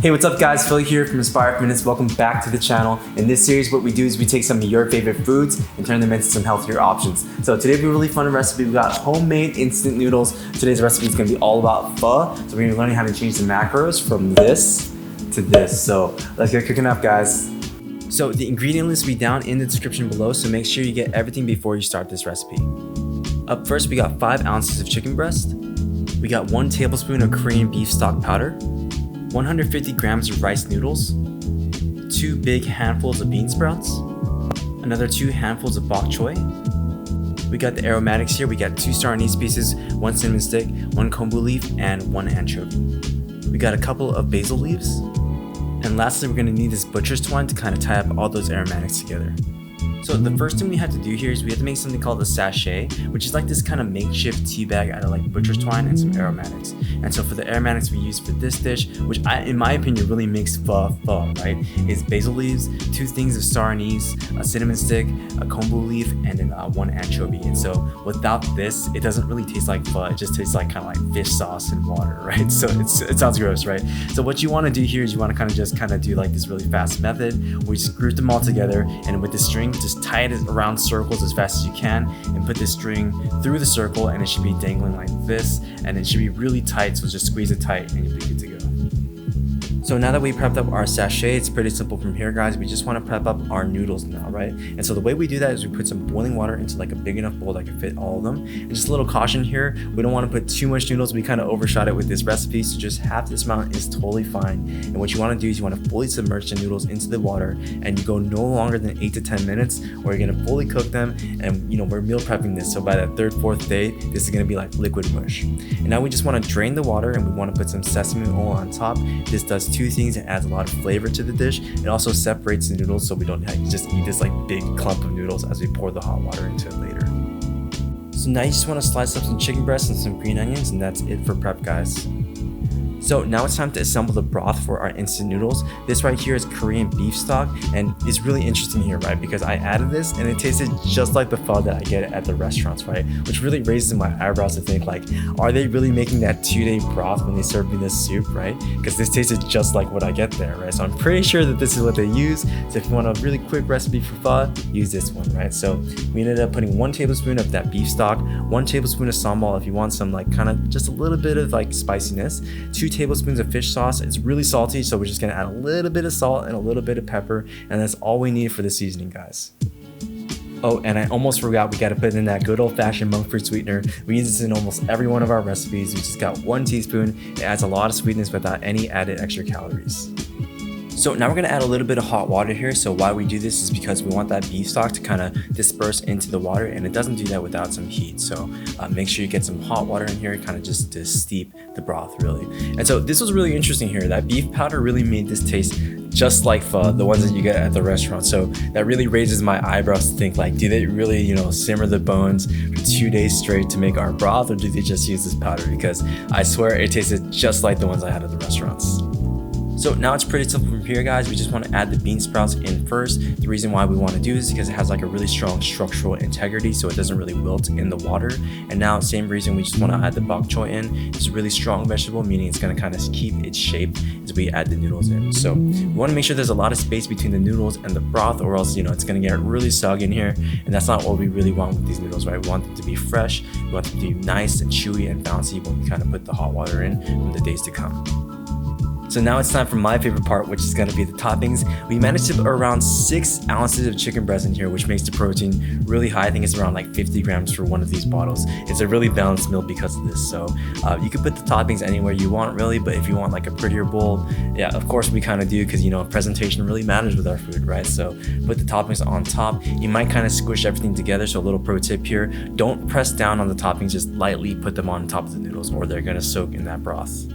Hey, what's up guys? Phil here from Inspired Minutes. Welcome back to the channel. In this series, what we do is we take some of your favorite foods and turn them into some healthier options. So today we have a really fun recipe. We've got homemade instant noodles. Today's recipe is gonna be all about pho. So we're gonna be learning how to change the macros from this to this. So let's get cooking up, guys. So the ingredient list will be down in the description below, so make sure you get everything before you start this recipe. Up first, we got 5 ounces of chicken breast. We got 1 tablespoon of Korean beef stock powder, 150 grams of rice noodles, 2 big handfuls of bean sprouts, another 2 handfuls of bok choy. We got the aromatics here. We got 2 star anise pieces, 1 cinnamon stick, 1 kombu leaf, and 1 anchovy. We got a couple of basil leaves. And lastly, we're gonna need this butcher's twine to kind of tie up all those aromatics together. So the first thing we have to do here is we have to make something called a sachet, which is like this kind of makeshift tea bag out of like butcher's twine and some aromatics. And so for the aromatics we use for this dish, which in my opinion really makes pho, right, is basil leaves, 2 things of star anise, a cinnamon stick, a kombu leaf, and then 1 anchovy. And so without this, it doesn't really taste like pho. It just tastes like kind of like fish sauce and water, right? So it sounds gross, right? So what you want to do here is you want to just do like this really fast method where you just group them all together, and with the string, just tie it around circles as fast as you can and put this string through the circle, and it should be dangling like this, and it should be really tight, so just squeeze it tight and you'll be good to go. So now that we prepped up our sachet, it's pretty simple from here, guys. We just want to prep up our noodles now, right? And so the way we do that is we put some boiling water into like a big enough bowl that can fit all of them. And just a little caution here, we don't want to put too much noodles. We kind of overshot it with this recipe, so just half this amount is totally fine. And what you want to do is you want to fully submerge the noodles into the water, and you go no longer than 8 to 10 minutes, where you're going to fully cook them. And we're meal prepping this, so by that 3rd, 4th day, this is going to be like liquid mush. And now we just want to drain the water, and we want to put some sesame oil on top. This does 2 things. It adds a lot of flavor to the dish. It also separates the noodles, so we don't have to just eat this like big clump of noodles as we pour the hot water into it later. So now you just want to slice up some chicken breast and some green onions, and that's it for prep, guys. So now it's time to assemble the broth for our instant noodles. This right here is Korean beef stock, and it's really interesting here, right? Because I added this and it tasted just like the pho that I get at the restaurants, right? Which really raises my eyebrows to think like, are they really making that 2-day broth when they serve me this soup, right? Because this tasted just like what I get there, right? So I'm pretty sure that this is what they use. So if you want a really quick recipe for pho, use this one, right? So we ended up putting 1 tablespoon of that beef stock, 1 tablespoon of sambal if you want some like kind of just a little bit of like spiciness, 2 tablespoons of fish sauce. It's really salty, so we're just gonna add a little bit of salt and a little bit of pepper, and that's all we need for the seasoning, guys. Oh, and I almost forgot, we gotta put in that good old-fashioned monk fruit sweetener. We use this in almost every one of our recipes. We just got 1 teaspoon. It adds a lot of sweetness without any added extra calories. So now we're gonna add a little bit of hot water here. So why we do this is because we want that beef stock to kind of disperse into the water, and it doesn't do that without some heat. So make sure you get some hot water in here, kind of just to steep the broth really. And so this was really interesting here. That beef powder really made this taste just like pho, the ones that you get at the restaurant. So that really raises my eyebrows to think like, do they really, simmer the bones for 2 days straight to make our broth, or do they just use this powder? Because I swear it tasted just like the ones I had at the restaurants. So now it's pretty simple from here, guys. We just want to add the bean sprouts in first. The reason why we want to do this is because it has like a really strong structural integrity, so it doesn't really wilt in the water. And now same reason we just want to add the bok choy in. It's a really strong vegetable, meaning it's going to kind of keep its shape as we add the noodles in. So we want to make sure there's a lot of space between the noodles and the broth, or else it's going to get really soggy in here, and that's not what we really want with these noodles, right? We want them to be fresh. We want them to be nice and chewy and bouncy when we kind of put the hot water in from the days to come. So now it's time for my favorite part, which is gonna be the toppings. We managed to put around 6 ounces of chicken breast in here, which makes the protein really high. I think it's around like 50 grams for one of these bottles. It's a really balanced meal because of this. So you can put the toppings anywhere you want really, but if you want like a prettier bowl, yeah, of course we kind of do, because presentation really matters with our food, right? So put the toppings on top. You might kind of squish everything together. So a little pro tip here, don't press down on the toppings, just lightly put them on top of the noodles, or they're gonna soak in that broth.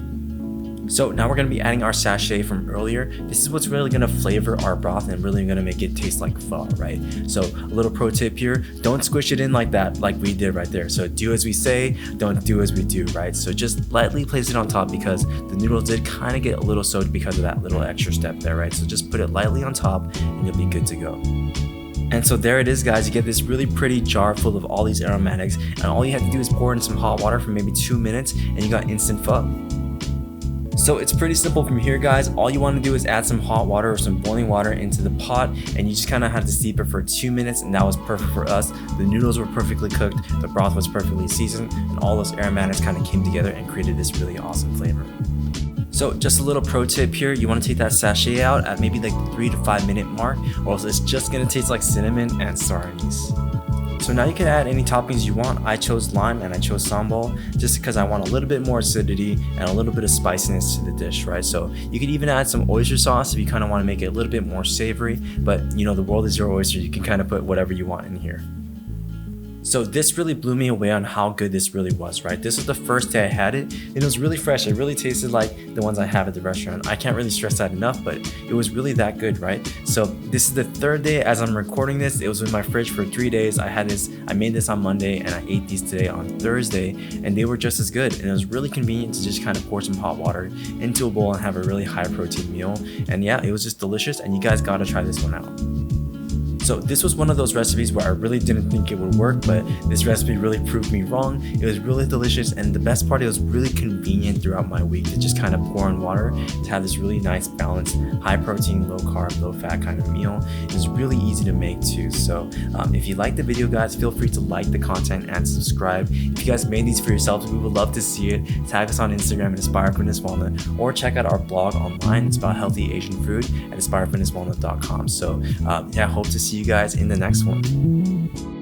So now we're going to be adding our sachet from earlier. This is what's really going to flavor our broth and really going to make it taste like pho, right? So a little pro tip here, don't squish it in like that, like we did right there. So do as we say, don't do as we do, right? So just lightly place it on top, because the noodles did kind of get a little soaked because of that little extra step there, right? So just put it lightly on top and you'll be good to go. And so there it is, guys. You get this really pretty jar full of all these aromatics, and all you have to do is pour in some hot water for maybe 2 minutes, and you got instant pho. So it's pretty simple from here, guys. All you want to do is add some hot water or some boiling water into the pot, and you just kind of have to steep it for 2 minutes, and that was perfect for us. The noodles were perfectly cooked, the broth was perfectly seasoned, and all those aromatics kind of came together and created this really awesome flavor. So just a little pro tip here, you want to take that sachet out at maybe like the 3 to 5 minute mark, or else it's just going to taste like cinnamon and star anise. So now you can add any toppings you want. I chose lime and I chose sambal just because I want a little bit more acidity and a little bit of spiciness to the dish, right? So you could even add some oyster sauce if you kind of want to make it a little bit more savory, but you know, the world is your oyster. You can kind of put whatever you want in here. So this really blew me away on how good this really was, right? This was the first day I had it, and it was really fresh. It really tasted like the ones I have at the restaurant. I can't really stress that enough, but it was really that good, right? So this is the third day as I'm recording this. It was in my fridge for 3 days. I made this on Monday, and I ate these today on Thursday, and they were just as good. And it was really convenient to just kind of pour some hot water into a bowl and have a really high protein meal. And yeah, it was just delicious, and you guys gotta try this one out. So this was one of those recipes where I really didn't think it would work, but this recipe really proved me wrong. It was really delicious, and the best part, it was really convenient throughout my week to just kind of pour in water to have this really nice balanced, high protein, low carb, low fat kind of meal. It was really easy to make too. So if you liked the video, guys, feel free to like the content and subscribe. If you guys made these for yourselves, we would love to see it. Tag us on Instagram at Aspire Fitness Walnut, or check out our blog online. It's about healthy Asian food at aspirefitnesswalnut.com. So yeah, hope to see you guys in the next one.